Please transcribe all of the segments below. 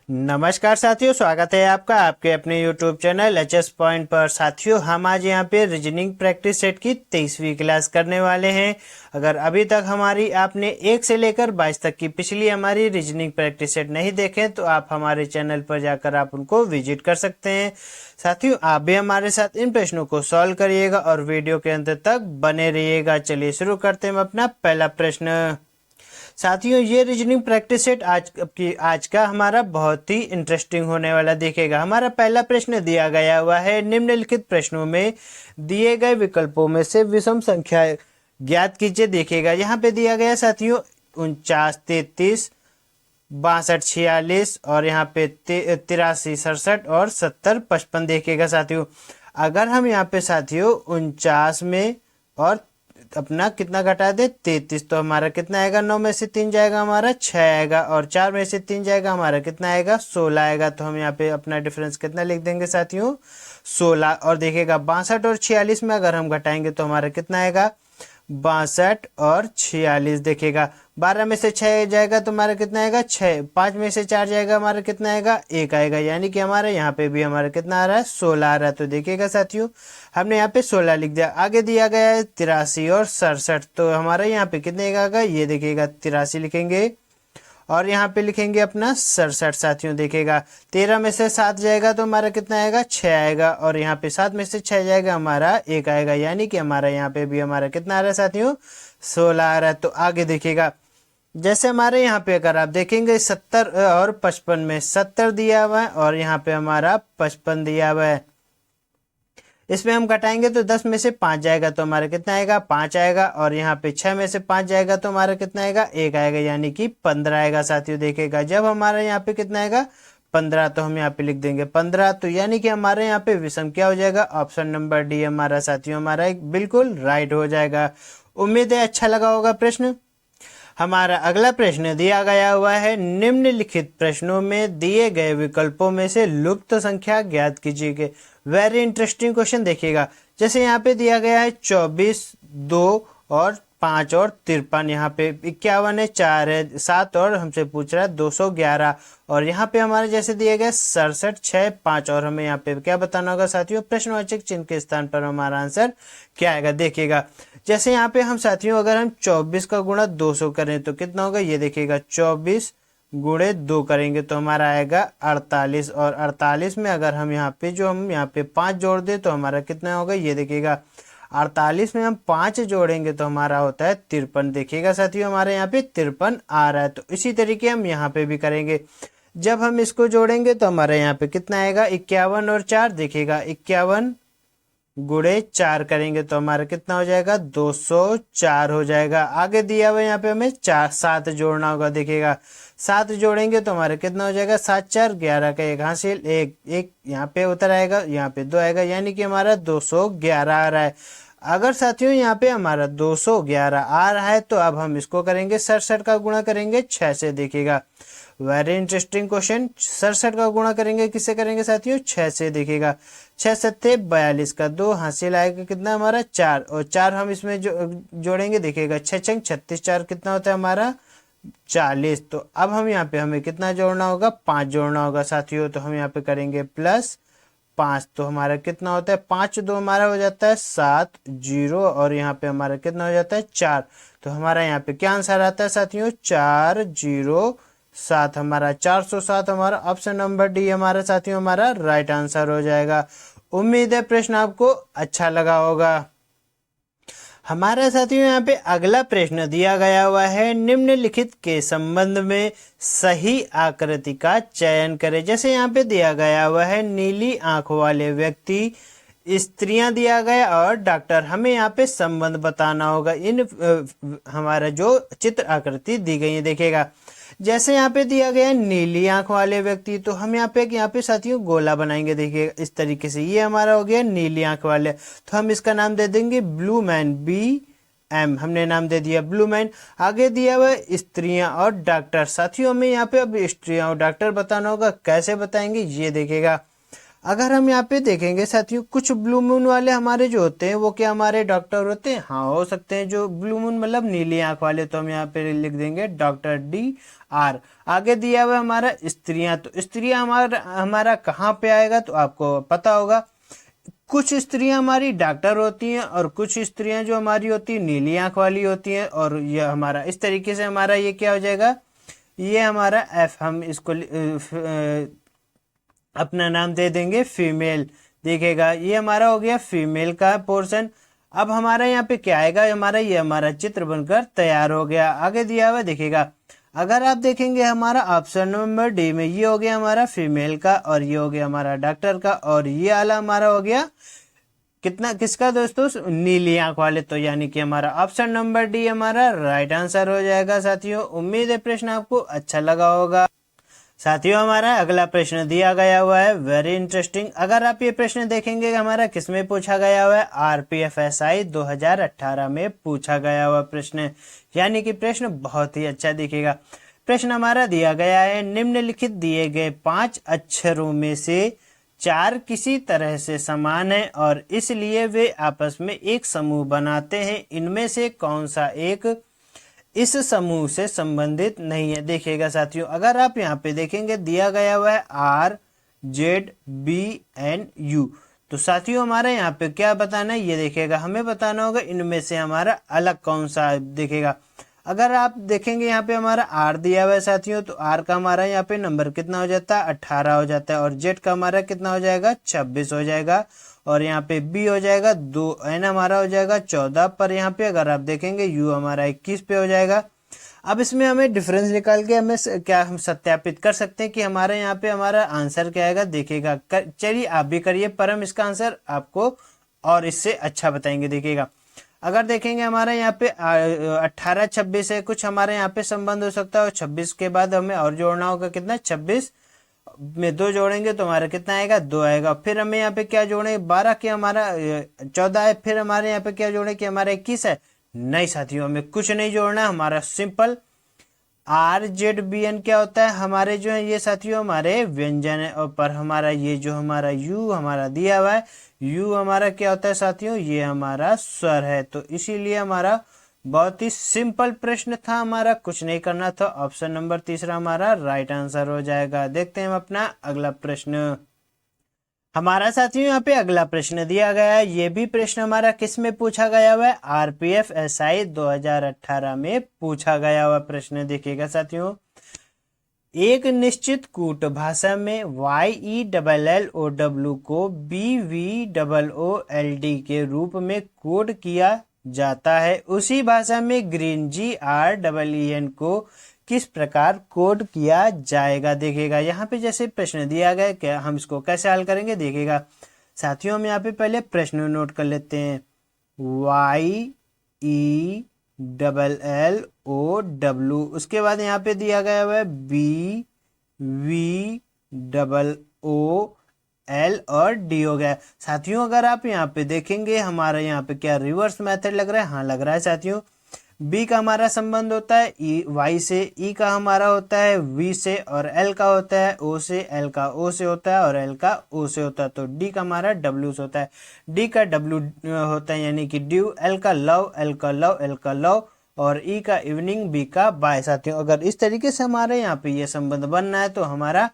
नमस्कार साथियों, स्वागत है आपका आपके अपने YouTube चैनल HS पॉइंट पर। साथियों, हम आज यहाँ पे रीजनिंग प्रैक्टिस सेट की 23वीं क्लास करने वाले हैं। अगर अभी तक हमारी आपने 1 से लेकर 22 तक की पिछली हमारी रीजनिंग प्रैक्टिस सेट नहीं देखे तो आप हमारे चैनल पर जाकर आप उनको विजिट कर सकते हैं। साथियों, आप भी हमारे साथ इन प्रश्नों को सॉल्व करिएगा और वीडियो के अंत तक बने रहिएगा। चलिए शुरू करते हैं अपना पहला प्रश्न। साथियों, ये रीजनिंग प्रैक्टिस सेट आज का हमारा बहुत ही इंटरेस्टिंग होने वाला देखेगा। हमारा पहला प्रश्न दिया गया हुआ है, निम्नलिखित प्रश्नों में दिए गए विकल्पों में से विषम संख्या ज्ञात कीजिए। देखिएगा, यहाँ पे दिया गया साथियों 49, 33, 62, 46 और यहाँ पे 83, 67 और 70, 55। देखिएगा साथियों, अगर हम यहाँ पे साथियों 49 में और अपना कितना घटा दे 33, तो हमारा कितना आएगा? 9 में से 3 जाएगा हमारा 6 आएगा और 4 में से 3 जाएगा हमारा कितना आएगा? 16 आएगा। तो हम यहाँ पे अपना डिफरेंस कितना लिख देंगे साथियों? 16। और देखिएगा 62 और 46 में अगर हम घटाएंगे तो हमारा कितना आएगा? 62 और 46। देखिएगा 12 में से 6 जाएगा तो हमारा कितना आएगा? 6। 5 में से 4 जाएगा हमारा कितना आएगा? 1 आएगा। यानी कि हमारे यहाँ पे भी हमारा कितना आ रहा है? 16 आ रहा है। तो देखिएगा साथियों, हमने यहाँ पे 16 लिख दिया। आगे दिया गया है 83 और 67, तो हमारा यहाँ पे कितने आएगा? ये देखिएगा 83 लिखेंगे और यहाँ पे लिखेंगे अपना 67। साथियों देखिएगा 13 में से 7 जाएगा तो हमारा कितना आएगा? 6 आएगा और यहाँ पे 7 में से 6 जाएगा हमारा 1 आएगा। यानी कि हमारा यहाँ पे भी हमारा कितना आ रहा है साथियों? 16 आ रहा है। तो आगे देखिएगा, जैसे हमारे यहाँ पे अगर आप देखेंगे 70 और 55 में 70 दिया हुआ है और यहाँ पे हमारा 55 दिया हुआ है। इसमें हम घटाएंगे तो 10 में से 5 जाएगा तो हमारा कितना आएगा? 5 आएगा और यहाँ पे 6 में से 5 जाएगा तो हमारा कितना आएगा? 1 आएगा। यानी कि 15 आएगा। साथियों देखिएगा, जब हमारा यहाँ पे कितना आएगा? 15, तो हम यहाँ पे लिख देंगे 15। तो यानी कि हमारे यहाँ पे विषम क्या हो जाएगा? ऑप्शन नंबर डी हमारा साथियों हमारा एक बिल्कुल राइट हो जाएगा। उम्मीद है अच्छा लगा होगा प्रश्न। हमारा अगला प्रश्न दिया गया हुआ है, निम्नलिखित प्रश्नों में दिए गए विकल्पों में से लुप्त संख्या ज्ञात कीजिए। Very interesting question. देखिएगा, जैसे यहाँ पे दिया गया है 24, 2 और 5 और 53। यहाँ पे 51 है, 4 है, 7 और हमसे पूछ रहा है 211। और यहाँ पे हमारे जैसे दिए गए 67, 6, 5 और हमें यहाँ पे क्या बताना होगा साथियों? प्रश्नवाचक चिन्ह के स्थान पर हमारा आंसर क्या आएगा? देखिएगा, जैसे यहाँ पे हम साथियों अगर हम 24 का गुणा 200 करें तो कितना होगा? ये देखिएगा 24 गुणे 2 करेंगे तो हमारा आएगा 48। और 48 में अगर हम यहाँ पे 5 जोड़ दें तो हमारा कितना होगा? ये देखिएगा 48 में हम 5 जोड़ेंगे तो हमारा होता है 53। देखिएगा साथियों, हमारे यहाँ पे 53 आ रहा है। तो इसी तरीके हम यहाँ पे भी करेंगे। जब हम इसको जोड़ेंगे तो हमारे यहाँ पे कितना आएगा? 51 और 4। देखिएगा 51 गुणे 4 करेंगे तो हमारा कितना हो जाएगा? 204 हो जाएगा। आगे दिया हुआ यहाँ पे हमें 7 जोड़ना होगा। देखिएगा 7 जोड़ेंगे तो हमारा कितना हो जाएगा? 7, 4, 11 का 1 हासिल, एक यहाँ पे उतर आएगा, यहाँ पे 2 आएगा। यानी कि हमारा 211 आ रहा है। अगर साथियों यहाँ पे हमारा 211 आ रहा है तो अब हम इसको करेंगे 67 का गुणा करेंगे 6 से। देखिएगा वेरी इंटरेस्टिंग क्वेश्चन। 67 का गुणा करेंगे किससे करेंगे साथियों? 6 से। देखिएगा 6 सत्ते 42 का 2 हासिल आएगा कितना हमारा? 4 और 4 हम इसमें जोड़ेंगे। देखिएगा 6 छंग 36, 4 कितना होता है हमारा? 40। तो अब हम यहाँ पे हमें कितना जोड़ना होगा? 5 जोड़ना होगा साथियों। तो हम यहाँ पे करेंगे +5। तो हमारा कितना होता है? 5 2 हमारा हो जाता है 7, 0 और यहाँ पे हमारा कितना हो जाता है? 4। तो हमारा यहाँ पे क्या आंसर आता है साथियों? 407। हमारा 407 हमारा ऑप्शन नंबर डी हमारा साथियों हमारा राइट आंसर हो जाएगा। उम्मीद है प्रश्न आपको अच्छा लगा होगा। हमारा साथियों यहाँ पे अगला प्रश्न दिया गया हुआ है, निम्नलिखित के संबंध में सही आकृति का चयन करें। जैसे यहाँ पे दिया गया हुआ है, नीली आंख वाले व्यक्ति, स्त्रियां दिया गया और डॉक्टर। हमें यहाँ पे संबंध बताना होगा। हमारा जो चित्र आकृति दी गई है, देखिएगा जैसे यहाँ पे दिया गया है नीली आंख वाले व्यक्ति, तो हम यहाँ पे साथियों गोला बनाएंगे। देखिए इस तरीके से, ये हमारा हो गया नीली आंख वाले, तो हम इसका नाम दे देंगे ब्लू मैन, BM हमने नाम दे दिया ब्लू मैन। आगे दिया हुआ स्त्रियां और डॉक्टर। साथियों हमें यहाँ पे अब स्त्रियां और डॉक्टर बताना होगा। कैसे बताएंगे? ये देखिएगा, अगर हम यहाँ पे देखेंगे साथियों, कुछ ब्लू मून वाले हमारे जो होते हैं वो क्या हमारे डॉक्टर होते हैं? हाँ, हो सकते हैं। जो ब्लू मून मतलब नीली आंख वाले, तो हम यहाँ पे लिख देंगे डॉक्टर DR। आगे दिया हुआ हमारा स्त्रियां, तो स्त्रियां हमारा कहाँ पे आएगा तो आपको पता होगा। कुछ स्त्रियां हमारी डॉक्टर होती हैं और कुछ स्त्रियां जो हमारी होती है नीली आंख वाली होती हैं। और यह हमारा इस तरीके से हमारा ये क्या हो जाएगा, ये हमारा F, हम इसको अपना नाम दे देंगे फीमेल। देखिएगा ये हमारा हो गया फीमेल का पोर्शन। अब हमारा यहाँ पे क्या आएगा, हमारा ये हमारा चित्र बनकर तैयार हो गया। आगे दिया हुआ देखिएगा, अगर आप देखेंगे हमारा ऑप्शन नंबर डी में ये हो गया हमारा फीमेल का, और ये हो गया हमारा डॉक्टर का, और ये वाला हमारा हो गया कितना, किसका दोस्तों, नीली आंख वाले। तो यानी कि हमारा ऑप्शन नंबर डी हमारा राइट आंसर हो जाएगा। साथियों उम्मीद है प्रश्न आपको अच्छा लगा होगा। साथियों हमारा अगला प्रश्न दिया गया हुआ है, वेरी इंटरेस्टिंग। अगर आप ये प्रश्न देखेंगे हमारा किस में पूछा गया हुआ है, RPFSI 2018 में पूछा गया हुआ प्रश्न, यानी कि प्रश्न बहुत ही अच्छा दिखेगा। प्रश्न हमारा दिया गया है, निम्नलिखित दिए गए 5 अक्षरों में से 4 किसी तरह से समान है और इसलिए वे आपस में एक समूह बनाते हैं। इनमें से कौन सा एक इस समूह से संबंधित नहीं है? देखिएगा साथियों, अगर आप यहाँ पे देखेंगे दिया गया हुआ है RZBNU, तो साथियों हमारा यहाँ पे क्या बताना है, ये देखिएगा हमें बताना होगा इनमें से हमारा अलग कौन सा है। देखिएगा अगर आप देखेंगे यहाँ पे हमारा R दिया हुआ है साथियों, तो R का हमारा यहाँ पे नंबर कितना हो जाता है, 18 हो जाता है। और Z का हमारा कितना हो जाएगा, 26 हो जाएगा। और यहाँ पे B हो जाएगा 2, N हमारा हो जाएगा 14 पर। यहाँ पे अगर आप देखेंगे U हमारा 21 पे हो जाएगा। अब इसमें हमें डिफरेंस निकाल के हमें क्या हम सत्यापित कर सकते हैं कि हमारे यहाँ पे हमारा आंसर क्या आएगा। देखिएगा चलिए आप भी करिए, पर हम इसका आंसर आपको और इससे अच्छा बताएंगे। देखिएगा अगर देखेंगे हमारे यहाँ पे 18 26 है, कुछ हमारे यहाँ पे संबंध हो सकता है। और 26 के बाद हमें और जोड़ना होगा, कितना, 26 में 2 जोड़ेंगे तो हमारा कितना आएगा, 2 आएगा। फिर हमें यहाँ पे क्या जोड़ेंगे, 12 के हमारा 14 है। फिर हमारे यहाँ पे क्या जोड़े कि हमारा 21 है। नहीं साथियों, हमें कुछ नहीं जोड़ना, हमारा सिंपल RZBN क्या होता है, हमारे जो है ये साथियों हमारे व्यंजन है। और पर हमारा ये जो हमारा U हमारा दिया हुआ है, U हमारा क्या होता है साथियों, ये हमारा स्वर है। तो इसीलिए हमारा बहुत ही सिंपल प्रश्न था, हमारा कुछ नहीं करना था। ऑप्शन नंबर तीसरा हमारा राइट आंसर हो जाएगा। देखते हैं हम अपना अगला प्रश्न। हमारा साथियों यहाँ पे अगला प्रश्न दिया गया है, ये भी प्रश्न हमारा किस में पूछा गया हुआ है, RPFSI 2018 में पूछा गया हुआ प्रश्न। देखिएगा साथियों, एक निश्चित कूट भाषा में YELLOW को BVOOLD के रूप में कोड किया जाता है। उसी भाषा में ग्रीन GREEN को किस प्रकार कोड किया जाएगा? देखिएगा यहाँ पे जैसे प्रश्न दिया गया, क्या हम इसको कैसे हल करेंगे। देखिएगा साथियों, हम यहाँ पे पहले प्रश्न नोट कर लेते हैं। YELLOW, उसके बाद यहाँ पे दिया गया हुआ है BVOOL और D हो गया। साथियों अगर आप यहाँ पे देखेंगे हमारा यहाँ पे क्या रिवर्स मेथड लग रहा है, हाँ लग रहा है साथियों। B का हमारा संबंध होता है Y से, E का हमारा होता है V से, और L का होता है O से, L का O से होता है, और L का O से होता है। तो D का हमारा W से होता है, D का W होता है यानी कि ड्यू, L का लव, L का लव, L का लव, और E का इवनिंग, B का बाय। साथियों अगर इस तरीके से हमारे यहाँ पे ये संबंध बनना है तो हमारा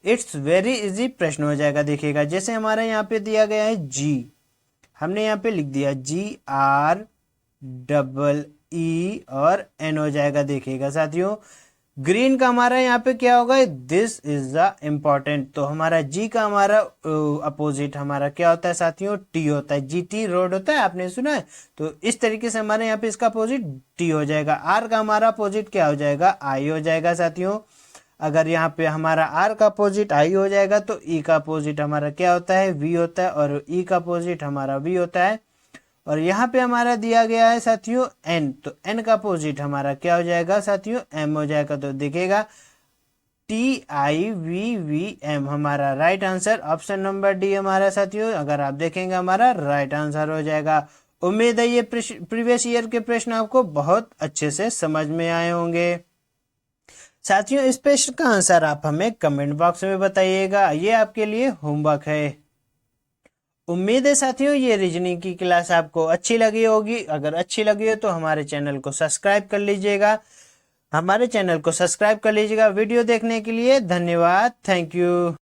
इट्स वेरी इजी प्रश्न हो जाएगा। देखिएगा जैसे हमारे यहाँ पे दिया गया है G, हमने यहाँ पे लिख दिया GREE और N हो जाएगा। देखिएगा साथियों, ग्रीन का हमारा यहाँ पे क्या होगा, दिस इज द इम्पोर्टेंट। तो हमारा G का हमारा अपोजिट हमारा क्या होता है साथियों, T होता है। GT रोड होता है, आपने सुना है। तो इस तरीके से हमारे यहाँ पे इसका अपोजिट T हो जाएगा। R का हमारा अपोजिट क्या हो जाएगा, I हो जाएगा। साथियों अगर यहाँ पे हमारा R का अपोजिट I हो जाएगा तो E का अपोजिट हमारा क्या होता है, V होता है, और E का अपोजिट हमारा V होता है। और यहाँ पे हमारा दिया गया है साथियों N, तो N का अपोजिट हमारा क्या हो जाएगा साथियों, M हो जाएगा। तो देखिएगा TIVVM हमारा right answer, option number D हमारा साथियों अगर आप देखेंगे हमारा राइट आंसर हो जाएगा। उम्मीद है ये प्रीवियस ईयर के प्रश्न आपको बहुत अच्छे से समझ में आए होंगे। साथियों इस प्रश्न का आंसर आप हमें कमेंट बॉक्स में बताइएगा, ये आपके लिए होमवर्क है। उम्मीद है साथियों ये रीजनिंग की क्लास आपको अच्छी लगी होगी। अगर अच्छी लगी हो तो हमारे चैनल को सब्सक्राइब कर लीजिएगा। वीडियो देखने के लिए धन्यवाद। Thank you.